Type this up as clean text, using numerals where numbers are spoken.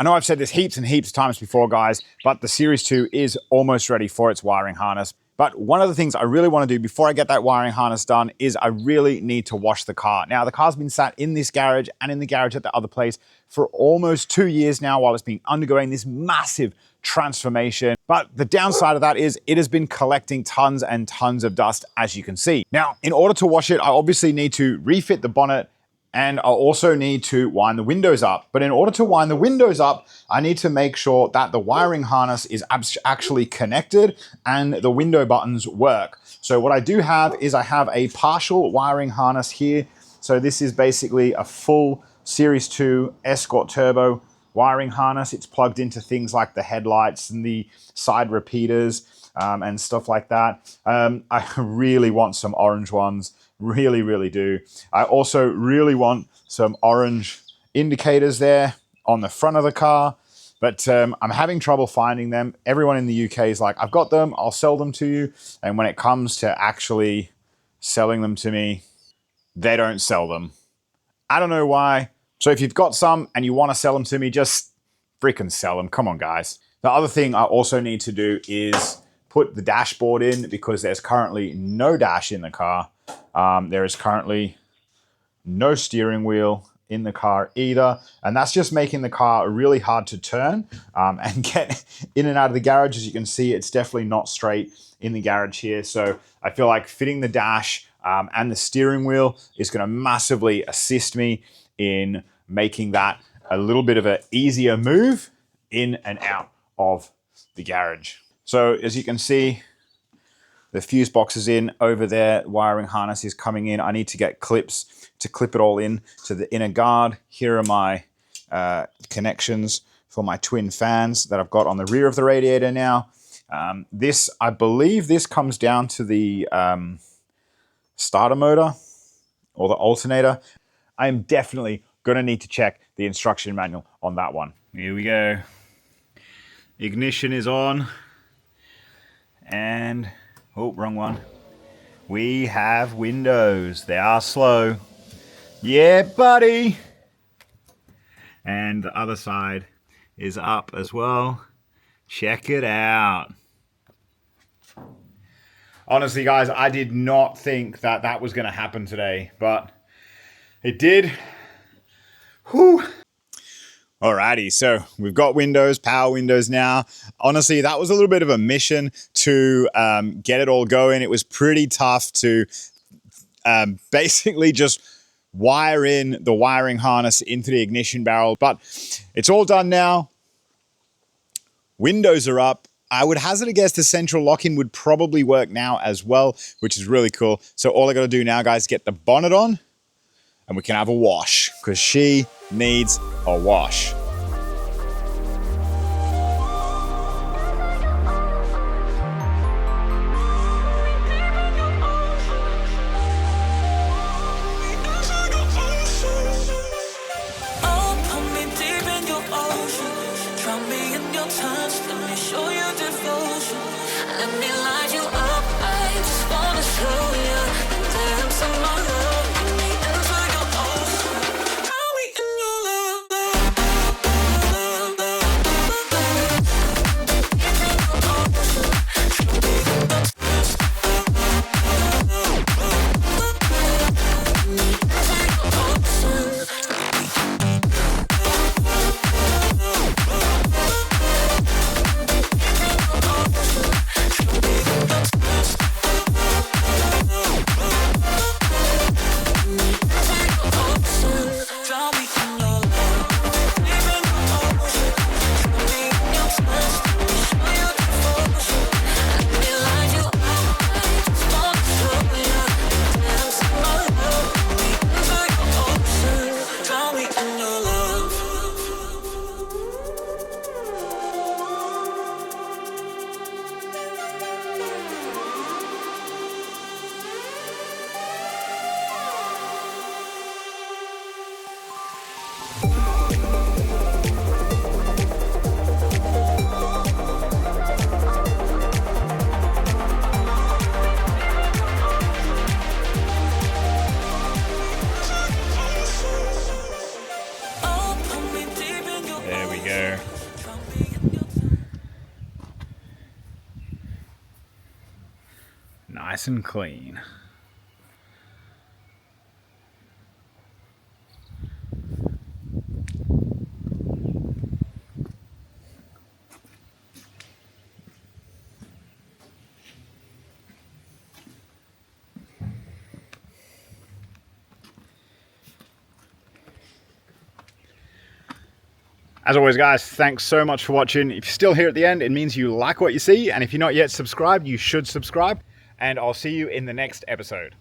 I know I've said this heaps and heaps of times before, guys, but the Series 2 is almost ready for its wiring harness. But one of the things I really want to do before I get that wiring harness done is I really need to wash the car. Now, the car's been sat in this garage and in the garage at the other place for almost 2 years now while it's been undergoing this massive transformation. But the downside of that is it has been collecting tons and tons of dust, as you can see. Now, in order to wash it, I obviously need to refit the bonnet, and I'll also need to wind the windows up. But in order to wind the windows up, I need to make sure that the wiring harness is actually connected and the window buttons work. So what I do have is I have a partial wiring harness here. So this is basically a full Series 2 Escort Turbo wiring harness. It's plugged into things like the headlights and the side repeaters and stuff like that. I really want some orange ones. Really, really do. I also really want some orange indicators there on the front of the car, but I'm having trouble finding them. Everyone in the UK is like, I've got them, I'll sell them to you. And when it comes to actually selling them to me, they don't sell them. I don't know why. So if you've got some and you want to sell them to me, just freaking sell them. Come on, guys. The other thing I also need to do is put the dashboard in because there's currently no dash in the car. There is currently no steering wheel in the car either. And that's just making the car really hard to turn and get in and out of the garage. As you can see, it's definitely not straight in the garage here. So I feel like fitting the dash and the steering wheel is going to massively assist me in making that a little bit of an easier move in and out of the garage. So as you can see, the fuse box is in over there. Wiring harness is coming in. I need to get clips to clip it all in to the inner guard. Here are my connections for my twin fans that I've got on the rear of the radiator now. This, I believe this comes down to the starter motor or the alternator. I am definitely going to need to check the instruction manual on that one. Here we go. Ignition is on. And oh, wrong one. We have windows. They are slow. Yeah, buddy. And the other side is up as well. Check it out. Honestly, guys, I did not think that that was going to happen today, but it did. Whew. Alrighty, so we've got windows, power windows now. Honestly, that was a little bit of a mission to get it all going. It was pretty tough to basically just wire in the wiring harness into the ignition barrel, but it's all done now. Windows are up. I would hazard a guess the central lock-in would probably work now as well, which is really cool. So all I got to do now, guys, is get the bonnet on and we can have a wash because she needs a wash. go. Nice and clean. As always, guys, thanks so much for watching. If you're still here at the end, it means you like what you see. And if you're not yet subscribed, you should subscribe. And I'll see you in the next episode.